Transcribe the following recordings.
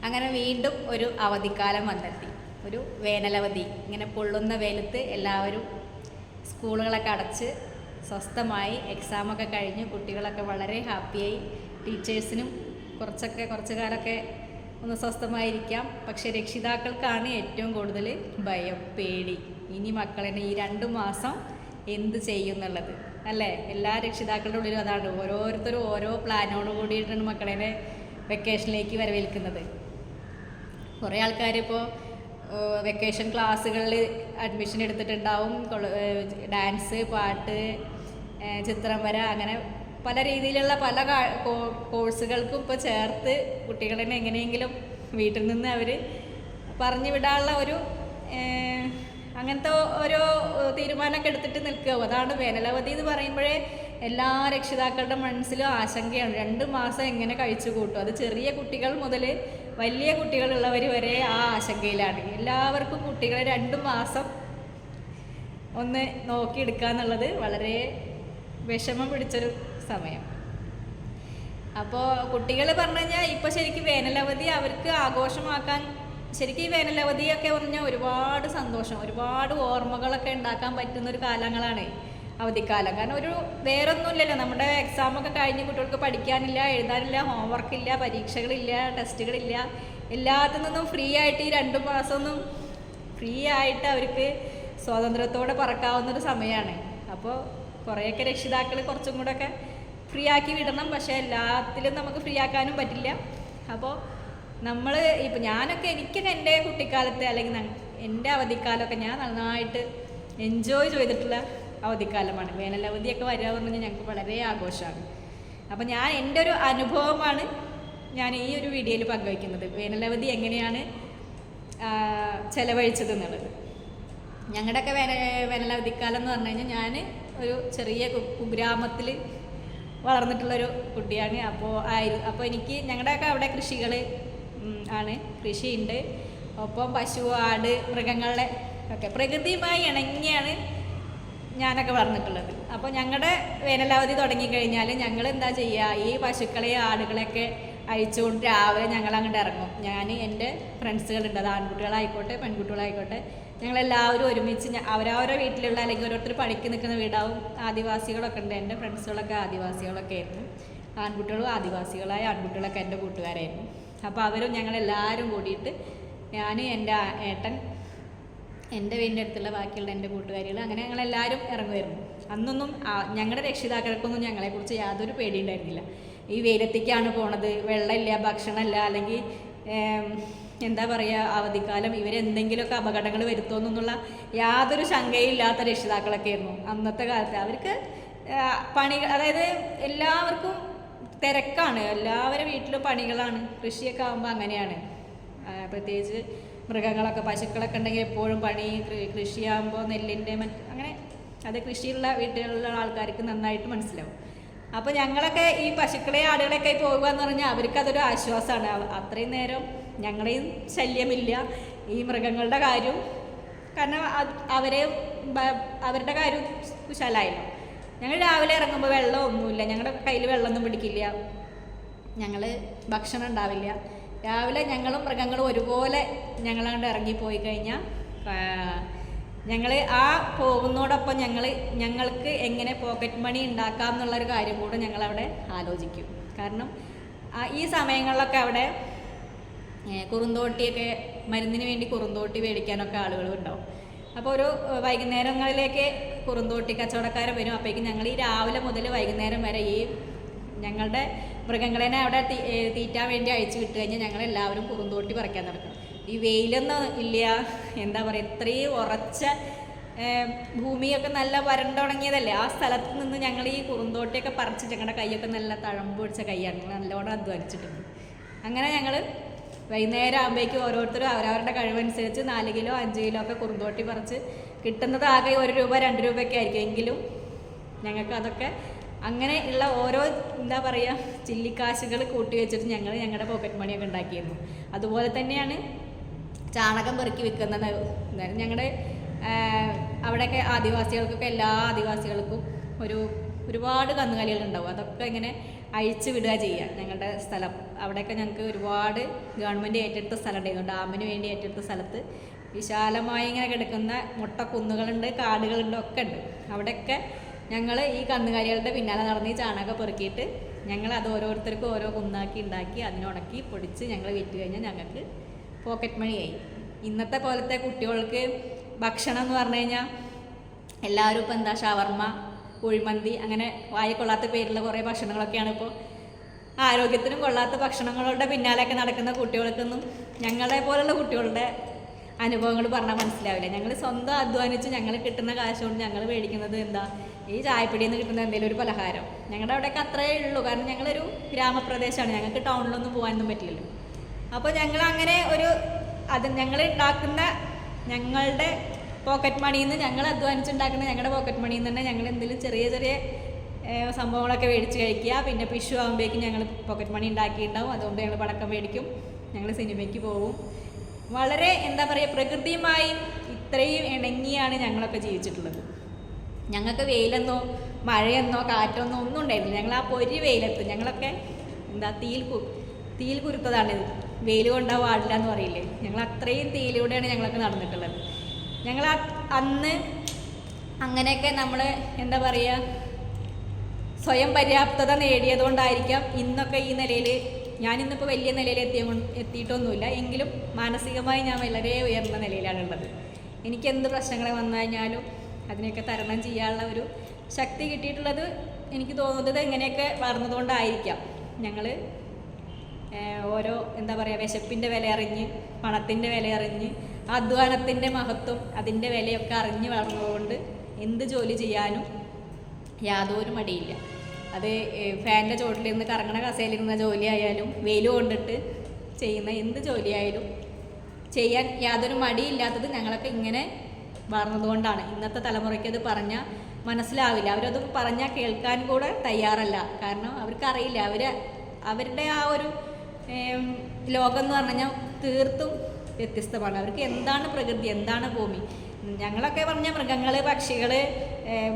അങ്ങനെ വീണ്ടും ഒരു അവധിക്കാലം വന്നെത്തി. ഒരു വേനലവധി. ഇങ്ങനെ പൊള്ളുന്ന വെയിലത്ത് എല്ലാവരും സ്കൂളുകളൊക്കെ അടച്ച് സ്വസ്ഥമായി എക്സാമൊക്കെ കഴിഞ്ഞ് കുട്ടികളൊക്കെ വളരെ ഹാപ്പിയായി. ടീച്ചേഴ്സിനും കുറച്ച് കാലമൊക്കെ ഒന്ന് സ്വസ്ഥമായിരിക്കാം. പക്ഷെ രക്ഷിതാക്കൾക്കാണ് ഏറ്റവും കൂടുതൽ ഭയം, പേടി. ഇനി മക്കളെ ഈ 2 മാസം എന്ത് ചെയ്യും എന്നുള്ളത് അല്ലേ? എല്ലാ രക്ഷിതാക്കളുടെ ഉള്ളിലും അതാണ്. ഓരോരുത്തരും ഓരോ പ്ലാനോട് കൂടിയിട്ടാണ് മക്കളെ വെക്കേഷനിലേക്ക് വരവേൽക്കുന്നത്. കുറേ ആൾക്കാർ ഇപ്പോൾ വെക്കേഷൻ ക്ലാസ്സുകളിൽ അഡ്മിഷൻ എടുത്തിട്ടുണ്ടാവും. ഡാൻസ്, പാട്ട്, ചിത്രം വര, അങ്ങനെ പല രീതിയിലുള്ള പല കോഴ്സുകൾക്കും ഇപ്പോൾ ചേർത്ത് കുട്ടികളെ എങ്ങനെയെങ്കിലും വീട്ടിൽ നിന്ന് അവർ പറഞ്ഞു വിടാനുള്ള ഒരു അങ്ങനത്തെ ഓരോ തീരുമാനമൊക്കെ എടുത്തിട്ട് നിൽക്കുക. അതാണ് വേനലവധി എന്ന് പറയുമ്പോഴേ എല്ലാ രക്ഷിതാക്കളുടെ മനസ്സിലും ആശങ്കയാണ്. 2 മാസം എങ്ങനെ കഴിച്ചു കൂട്ടും? അത് ചെറിയ കുട്ടികൾ മുതൽ വലിയ കുട്ടികളുള്ളവർ വരെ ആ ആശങ്കയിലാണ്. എല്ലാവർക്കും കുട്ടികളെ 2 മാസം ഒന്ന് നോക്കിയെടുക്കുക എന്നുള്ളത് വളരെ വിഷമം പിടിച്ചൊരു സമയം. അപ്പോൾ കുട്ടികൾ പറഞ്ഞു കഴിഞ്ഞാൽ ഇപ്പോൾ ശരിക്കും വേനലവധി അവർക്ക് ആഘോഷമാക്കാൻ, ശരിക്കും ഈ വേനലവധിയൊക്കെ പറഞ്ഞാൽ ഒരുപാട് സന്തോഷം, ഒരുപാട് ഓർമ്മകളൊക്കെ ഉണ്ടാക്കാൻ പറ്റുന്നൊരു കാലങ്ങളാണ് അവധിക്കാലം. കാരണം വേറൊന്നുമില്ലല്ലോ, നമ്മുടെ എക്സാമൊക്കെ കഴിഞ്ഞ് കുട്ടികൾക്ക് പഠിക്കാനില്ല, എഴുതാനില്ല, ഹോംവർക്കില്ല, പരീക്ഷകളില്ല, ടെസ്റ്റുകളില്ല, എല്ലാത്തിൽ നിന്നും ഫ്രീ ആയിട്ട് ഈ 2 മാസമൊന്നും ഫ്രീ ആയിട്ട് അവർക്ക് സ്വാതന്ത്ര്യത്തോടെ പറക്കാവുന്നൊരു സമയമാണ്. അപ്പോൾ കുറേയൊക്കെ രക്ഷിതാക്കൾ കുറച്ചും കൂടെയൊക്കെ ഫ്രീ ആക്കി വിടണം. പക്ഷേ എല്ലാത്തിലും നമുക്ക് ഫ്രീ ആക്കാനും പറ്റില്ല. അപ്പോൾ നമ്മൾ ഇപ്പം എനിക്കൊക്കെ എൻ്റെ കുട്ടിക്കാലത്ത് അല്ലെങ്കിൽ എൻ്റെ അവധിക്കാലമൊക്കെ ഞാൻ നന്നായിട്ട് എൻജോയ് ചെയ്തിട്ടുള്ള അവധിക്കാലമാണ്. വേനലവധിയൊക്കെ വരിക പറഞ്ഞാൽ ഞങ്ങൾക്ക് വളരെ ആഘോഷമാണ്. അപ്പോൾ എൻ്റെ ഒരു അനുഭവമാണ് ഞാൻ ഈ ഒരു വീഡിയോയിൽ പങ്കുവയ്ക്കുന്നത്. വേനലവധി എങ്ങനെയാണ് ചെലവഴിച്ചത് എന്നുള്ളത്. ഞങ്ങളുടെയൊക്കെ വേനലവധിക്കാലം എന്ന് പറഞ്ഞു കഴിഞ്ഞാൽ ഞാൻ ഒരു ചെറിയ കുഗ്രാമത്തിൽ വളർന്നിട്ടുള്ളൊരു കുട്ടിയാണ്. അപ്പോൾ എനിക്ക് ഞങ്ങളുടെയൊക്കെ അവിടെ കൃഷികൾ ആണ്, കൃഷിയുണ്ട്. ഒപ്പം പശു, ആട്, മൃഗങ്ങളുടെ ഒക്കെ പ്രകൃതിയുമായി ഇണങ്ങിയാണ് ഞാനൊക്കെ വളർന്നിട്ടുള്ളത്. അപ്പോൾ ഞങ്ങളുടെ വേനലവധി തുടങ്ങിക്കഴിഞ്ഞാൽ ഞങ്ങൾ എന്താ ചെയ്യുക, ഈ പശുക്കളെയും ആടുകളെയൊക്കെ അഴിച്ചുകൊണ്ട് രാവിലെ ഞങ്ങൾ അങ്ങോട്ട് ഇറങ്ങും. ഞാൻ എൻ്റെ ഫ്രണ്ട്സുകളുണ്ട്, അത് ആൺകുട്ടികളായിക്കോട്ടെ പെൺകുട്ടികളായിക്കോട്ടെ, ഞങ്ങളെല്ലാവരും ഒരുമിച്ച് അവരവരുടെ വീട്ടിലുള്ള അല്ലെങ്കിൽ ഓരോരുത്തർ പണിക്ക് നിൽക്കുന്ന വീടാവും. ആദിവാസികളൊക്കെ ഉണ്ട്, എൻ്റെ ഫ്രണ്ട്സുകളൊക്കെ ആദിവാസികളൊക്കെ ആയിരുന്നു. ആൺകുട്ടികളും ആദിവാസികളായ ആൺകുട്ടികളൊക്കെ എൻ്റെ കൂട്ടുകാരായിരുന്നു. അപ്പോൾ അവരും ഞങ്ങളെല്ലാവരും കൂടിയിട്ട് ഞാൻ, എൻ്റെ ഏട്ടൻ, എൻ്റെ വീടിൻ്റെ അടുത്തുള്ള ബാക്കിയുള്ള എൻ്റെ കൂട്ടുകാരികൾ, അങ്ങനെ ഞങ്ങളെല്ലാവരും ഇറങ്ങുമായിരുന്നു. അന്നൊന്നും ഞങ്ങളുടെ രക്ഷിതാക്കൾക്കൊന്നും ഞങ്ങളെക്കുറിച്ച് യാതൊരു പേടിയുണ്ടായിരുന്നില്ല. ഈ വെയിലത്തേക്കാണ് പോണത്, വെള്ളമില്ല, ഭക്ഷണമില്ല, അല്ലെങ്കിൽ എന്താ പറയുക, അവധിക്കാലം ഇവരെന്തെങ്കിലുമൊക്കെ അപകടങ്ങൾ വരുത്തുമെന്നുള്ള യാതൊരു ശങ്കയില്ലാത്ത രക്ഷിതാക്കളൊക്കെ ആയിരുന്നു അന്നത്തെ കാലത്ത്. അവർക്ക് അതായത് എല്ലാവർക്കും തിരക്കാണ്, എല്ലാവരുടെ വീട്ടിലും പണികളാണ്. കൃഷിയൊക്കെ ആകുമ്പോൾ അങ്ങനെയാണ്. പ്രത്യേകിച്ച് മൃഗങ്ങളൊക്കെ, പശുക്കളൊക്കെ ഉണ്ടെങ്കിൽ എപ്പോഴും പണി. കൃഷിയാകുമ്പോൾ നെല്ലിൻ്റെ അങ്ങനെ അത് കൃഷിയുള്ള വീട്ടിലുള്ള ആൾക്കാർക്ക് നന്നായിട്ട് മനസ്സിലാവും. അപ്പോൾ ഞങ്ങളൊക്കെ ഈ പശുക്കളെ ആടുകളൊക്കെ പോകുക എന്ന് പറഞ്ഞാൽ അവർക്കതൊരു ആശ്വാസമാണ്. അത്രയും നേരം ഞങ്ങളെയും ശല്യമില്ല ഈ മൃഗങ്ങളുടെ കാര്യം. കാരണം അവരുടെ കാര്യം കുശാലായല്ലോ. ഞങ്ങൾ രാവിലെ ഇറങ്ങുമ്പോൾ വെള്ളമൊന്നുമില്ല, ഞങ്ങളുടെ കയ്യിൽ വെള്ളമൊന്നും പിടിക്കില്ല, ഞങ്ങൾ ഭക്ഷണം ഉണ്ടാവില്ല. രാവിലെ ഞങ്ങളും മൃഗങ്ങളും ഒരുപോലെ ഞങ്ങളങ്ങോട്ട് ഇറങ്ങിപ്പോയി കഴിഞ്ഞാൽ ഞങ്ങൾ ആ പോകുന്നതോടൊപ്പം ഞങ്ങൾക്ക് എങ്ങനെ പോക്കറ്റ് മണി ഉണ്ടാക്കാം എന്നുള്ളൊരു കാര്യം കൂടെ ഞങ്ങളവിടെ ആലോചിക്കും. കാരണം ഈ സമയങ്ങളിലൊക്കെ അവിടെ കുറുന്തോട്ടിയൊക്കെ, മരുന്നിന് വേണ്ടി കുറുന്തോട്ടി മേടിക്കാനൊക്കെ ആളുകൾ ഉണ്ടാവും. അപ്പോൾ ഒരു വൈകുന്നേരങ്ങളിലേക്ക് കുറുന്തോട്ടി കച്ചവടക്കാരൻ വരും. അപ്പോഴേക്കും ഞങ്ങൾ ഈ രാവിലെ മുതൽ വൈകുന്നേരം വരെ ഈ ഞങ്ങളുടെ മൃഗങ്ങളെ അവിടെ തീറ്റാൻ വേണ്ടി അഴിച്ചു വിട്ട് കഴിഞ്ഞാൽ ഞങ്ങളെല്ലാവരും കുറുന്തോട്ടി പറിക്കാൻ നടക്കും. ഈ വെയിലൊന്നും ഇല്ല, എന്താ പറയുക, ഇത്രയും ഉറച്ച ഭൂമിയൊക്കെ നല്ല വരണ്ടുണങ്ങിയതല്ലേ, ആ സ്ഥലത്ത് നിന്ന് ഞങ്ങൾ ഈ കുറുന്തോട്ടിയൊക്കെ പറിച്ച് ഞങ്ങളുടെ കൈയൊക്കെ നല്ല തഴമ്പ് പിടിച്ച കൈയാണ്, ഞങ്ങൾ നല്ലോണം അധ്വാനിച്ചിട്ടുണ്ട്. അങ്ങനെ ഞങ്ങൾ വൈകുന്നേരം ആകുമ്പോഴേക്കും ഓരോരുത്തരും അവരവരുടെ കഴിവനുസരിച്ച് 4 കിലോ 5 കിലോ ഒക്കെ കുറുന്തോട്ടി പറിച്ച് കിട്ടുന്നത് ആകെ 1 രൂപ 2 രൂപയൊക്കെ ആയിരിക്കും. എങ്കിലും ഞങ്ങൾക്ക് അതൊക്കെ അങ്ങനെ ഉള്ള ഓരോ എന്താ പറയുക ചില്ലിക്കാശുകൾ കൂട്ടി വെച്ചിട്ട് ഞങ്ങൾ ഞങ്ങളുടെ പോക്കറ്റ് മണിയൊക്കെ ഉണ്ടാക്കിയിരുന്നു. അതുപോലെ തന്നെയാണ് ചാണകം പെറുക്കി വെക്കുന്നത്. ഞങ്ങളുടെ അവിടെയൊക്കെ ആദിവാസികൾക്കൊക്കെ എല്ലാ ആദിവാസികൾക്കും ഒരുപാട് കന്നുകാലികളുണ്ടാവും. അതൊക്കെ ഇങ്ങനെ അഴിച്ചു വിടുക ചെയ്യുക. ഞങ്ങളുടെ സ്ഥലം അവിടെയൊക്കെ ഞങ്ങൾക്ക് ഒരുപാട് ഗവൺമെൻറ് ഏറ്റെടുത്ത സ്ഥലം ഉണ്ടായിരുന്നു. ഡാമിന് വേണ്ടി ഏറ്റെടുത്ത സ്ഥലത്ത് വിശാലമായി ഇങ്ങനെ കിടക്കുന്ന മുട്ടക്കുന്നുകളുണ്ട്, കാടുകളുണ്ട്, ഒക്കെ ഉണ്ട്. അവിടെയൊക്കെ ഞങ്ങൾ ഈ കന്നുകാലികളുടെ പിന്നാലെ നടന്ന് ഈ ചാണകം പെറുക്കിയിട്ട് ഞങ്ങൾ അത് ഓരോരുത്തർക്കും ഓരോ കുന്നാക്കി ഉണ്ടാക്കി അതിനുണക്കി പൊടിച്ച് ഞങ്ങൾ വിറ്റ് കഴിഞ്ഞാൽ ഞങ്ങൾക്ക് പോക്കറ്റ് മണിയായി. ഇന്നത്തെ പോലത്തെ കുട്ടികൾക്ക് ഭക്ഷണം എന്ന് പറഞ്ഞു കഴിഞ്ഞാൽ എല്ലാവരും ഇപ്പോൾ എന്താ ഷവർമ്മ, കുഴിമന്തി, അങ്ങനെ വായി കൊള്ളാത്ത പേരുള്ള കുറേ ഭക്ഷണങ്ങളൊക്കെയാണ് ഇപ്പോൾ. ആരോഗ്യത്തിനും കൊള്ളാത്ത ഭക്ഷണങ്ങളുടെ പിന്നാലെയൊക്കെ നടക്കുന്ന കുട്ടികൾക്കൊന്നും ഞങ്ങളെ പോലുള്ള കുട്ടികളുടെ അനുഭവങ്ങൾ പറഞ്ഞാൽ മനസ്സിലാവില്ല. ഞങ്ങൾ സ്വന്തം അധ്വാനിച്ച് ഞങ്ങൾ കിട്ടുന്ന കാശ് കൊണ്ട് ഞങ്ങൾ മേടിക്കുന്നത് എന്താ, ഈ ചായപ്പിടിയിൽ നിന്ന് കിട്ടുന്ന എന്തെങ്കിലും ഒരു പലഹാരം. ഞങ്ങളുടെ അവിടെയൊക്കെ അത്രയേ ഉള്ളൂ. കാരണം ഞങ്ങളൊരു ഗ്രാമപ്രദേശമാണ്, ഞങ്ങൾക്ക് ടൗണിലൊന്നും പോകാനൊന്നും പറ്റില്ലല്ലോ. അപ്പോൾ ഞങ്ങൾ അങ്ങനെ ഞങ്ങൾ ഉണ്ടാക്കുന്ന ഞങ്ങളുടെ പോക്കറ്റ് മണിയിൽ നിന്ന്, ഞങ്ങൾ അധ്വാനിച്ചുണ്ടാക്കുന്ന ഞങ്ങളുടെ പോക്കറ്റ് മണിയിൽ നിന്ന് തന്നെ ഞങ്ങൾ എന്തെങ്കിലും ചെറിയ ചെറിയ സംഭവങ്ങളൊക്കെ മേടിച്ച് കഴിക്കുക. പിന്നെ വിഷു ആകുമ്പോഴേക്കും ഞങ്ങൾ പോക്കറ്റ് മണി ഉണ്ടാക്കിയിട്ടുണ്ടാവും. അതുകൊണ്ട് ഞങ്ങൾ പടക്കം മേടിക്കും, ഞങ്ങൾ സിനിമയ്ക്ക് പോകും. വളരെ എന്താ പറയുക, പ്രകൃതിയുമായി ഇത്രയും ഇണങ്ങിയാണ് ഞങ്ങളൊക്കെ ജീവിച്ചിട്ടുള്ളത്. ഞങ്ങൾക്ക് വെയിലെന്നോ മഴയെന്നോ കാറ്റൊന്നോ ഒന്നും ഉണ്ടായിരുന്നില്ല. ഞങ്ങൾ ആ പൊരി വെയിലത്ത് ഞങ്ങളൊക്കെ എന്താ തീയിൽ കുരുത്തതാണിത്. വെയിൽ കൊണ്ടാൽ പാടില്ല എന്ന് പറയില്ലേ, ഞങ്ങൾ അത്രയും തീയിലൂടെയാണ് ഞങ്ങളൊക്കെ നടന്നിട്ടുള്ളത്. ഞങ്ങൾ അന്ന് അങ്ങനെയൊക്കെ നമ്മൾ എന്താ പറയുക, സ്വയം പര്യാപ്തത നേടിയതുകൊണ്ടായിരിക്കാം ഇന്നൊക്കെ ഈ നിലയിൽ, ഞാനിന്നിപ്പോൾ വലിയ നിലയിൽ എത്തിയിട്ടൊന്നുമില്ല, എങ്കിലും മാനസികമായി ഞാൻ വളരെ ഉയർന്ന നിലയിലാണുള്ളത്. എനിക്ക് എന്ത് പ്രശ്നങ്ങൾ വന്നു കഴിഞ്ഞാലും അതിനെയൊക്കെ തരണം ചെയ്യാനുള്ള ഒരു ശക്തി കിട്ടിയിട്ടുള്ളത് എനിക്ക് തോന്നുന്നത് ഇങ്ങനെയൊക്കെ വളർന്നതുകൊണ്ടായിരിക്കാം. ഞങ്ങൾ ഓരോ എന്താ പറയുക, വിശപ്പിൻ്റെ വില അറിഞ്ഞ്, പണത്തിൻ്റെ വില അറിഞ്ഞ്, അധ്വാനത്തിൻ്റെ മഹത്വം, അതിൻ്റെ വിലയൊക്കെ അറിഞ്ഞ് വളർന്നതുകൊണ്ട് എന്ത് ജോലി ചെയ്യാനും യാതൊരു മടിയില്ല. അത് ഫാനിൻ്റെ ചുവട്ടിലിരുന്ന് കറങ്ങണ കസേലിരുന്ന ജോലിയായാലും വെയിൽ കൊണ്ടിട്ട് ചെയ്യുന്ന എന്ത് ജോലിയായാലും ചെയ്യാൻ യാതൊരു മടിയില്ലാത്തത് ഞങ്ങളൊക്കെ ഇങ്ങനെ വളർന്നതുകൊണ്ടാണ്. ഇന്നത്തെ തലമുറയ്ക്ക് അത് പറഞ്ഞാൽ മനസ്സിലാവില്ല, അവരത് പറഞ്ഞാൽ കേൾക്കാൻ കൂടെ തയ്യാറല്ല. കാരണം അവർക്കറിയില്ല, അവരുടെ ആ ഒരു ലോകം എന്ന് പറഞ്ഞു കഴിഞ്ഞാൽ തീർത്തും വ്യത്യസ്തമാണ്. അവർക്ക് എന്താണ് പ്രകൃതി, എന്താണ് ഭൂമി. ഞങ്ങളൊക്കെ പറഞ്ഞ മൃഗങ്ങൾ, പക്ഷികൾ,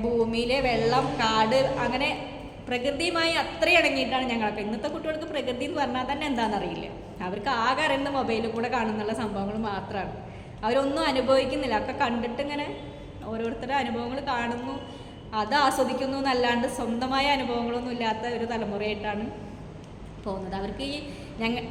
ഭൂമിയിലെ വെള്ളം, കാട്, അങ്ങനെ പ്രകൃതിയുമായി അത്ര ഇണങ്ങിയിട്ടാണ് ഞങ്ങളൊക്കെ. ഇന്നത്തെ കുട്ടികൾക്ക് പ്രകൃതി എന്ന് പറഞ്ഞാൽ തന്നെ എന്താണെന്നറിയില്ല. അവർക്ക് ആകെ അറിയുന്ന മൊബൈലിൽ കൂടെ കാണുന്നുള്ള സംഭവങ്ങൾ മാത്രമാണ്. അവരൊന്നും അനുഭവിക്കുന്നില്ല. ഒക്കെ കണ്ടിട്ട് ഇങ്ങനെ ഓരോരുത്തരുടെ അനുഭവങ്ങൾ കാണുന്നു, അത് ആസ്വദിക്കുന്നു എന്നല്ലാണ്ട് സ്വന്തമായ അനുഭവങ്ങളൊന്നും ഇല്ലാത്ത ഒരു തലമുറയായിട്ടാണ് പോകുന്നത്. അവർക്ക്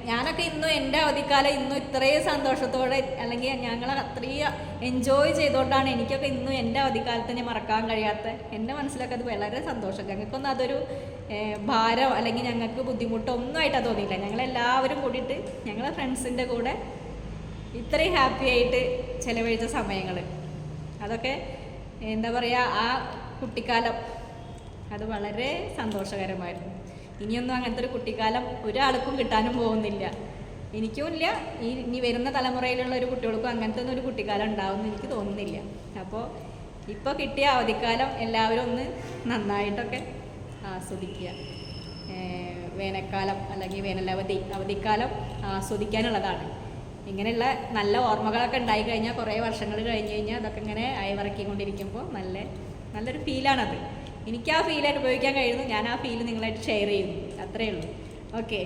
ഞാനൊക്കെ ഇന്നും എൻ്റെ അവധിക്കാലം ഇന്നും ഇത്രയും സന്തോഷത്തോടെ, അല്ലെങ്കിൽ ഞങ്ങൾ അത്രയും എൻജോയ് ചെയ്തുകൊണ്ടാണ് എനിക്കൊക്കെ ഇന്നും എൻ്റെ അവധിക്കാലത്ത് തന്നെ മറക്കാൻ കഴിയാത്ത, എൻ്റെ മനസ്സിലൊക്കെ അത് വളരെ സന്തോഷം. ഞങ്ങൾക്കൊന്നും അതൊരു ഭാരം അല്ലെങ്കിൽ ഞങ്ങൾക്ക് ബുദ്ധിമുട്ടോ ഒന്നും ആയിട്ടാണ് തോന്നിയില്ല. ഞങ്ങളെല്ലാവരും കൂടിയിട്ട് ഞങ്ങളെ ഫ്രണ്ട്സിൻ്റെ കൂടെ ഇത്രയും ഹാപ്പി ആയിട്ട് ചിലവഴിച്ച സമയങ്ങൾ, അതൊക്കെ എന്താ പറയുക, ആ കുട്ടിക്കാലം അത് വളരെ സന്തോഷകരമായിരുന്നു. ഇനിയൊന്നും അങ്ങനത്തെ ഒരു കുട്ടിക്കാലം ഒരാൾക്കും കിട്ടാനും പോകുന്നില്ല, എനിക്കും ഇല്ല. ഇനി വരുന്ന തലമുറയിലുള്ള ഒരു കുട്ടികൾക്കും അങ്ങനത്തെ ഒന്നും ഒരു കുട്ടിക്കാലം ഉണ്ടാവുമെന്ന് എനിക്ക് തോന്നുന്നില്ല. അപ്പോൾ ഇപ്പോൾ കിട്ടിയ അവധിക്കാലം എല്ലാവരും ഒന്ന് നന്നായിട്ടൊക്കെ ആസ്വദിക്കുക. വേനൽക്കാലം അല്ലെങ്കിൽ അവധിക്കാലം ആസ്വദിക്കാനുള്ളതാണ്. ഇങ്ങനെയുള്ള നല്ല ഓർമ്മകളൊക്കെ ഉണ്ടായി കഴിഞ്ഞാൽ കുറേ വർഷങ്ങൾ കഴിഞ്ഞ് കഴിഞ്ഞാൽ അതൊക്കെ ഇങ്ങനെ അയവിറക്കിക്കൊണ്ടിരിക്കുമ്പോൾ നല്ലൊരു ഫീലാണത്. എനിക്ക് ആ ഫീൽ അനുഭവിക്കാൻ കഴിയുന്നു. ഞാൻ ആ ഫീൽ നിങ്ങളായിട്ട് ഷെയർ ചെയ്യുന്നു, അത്രയേ ഉള്ളൂ. ഓക്കെ.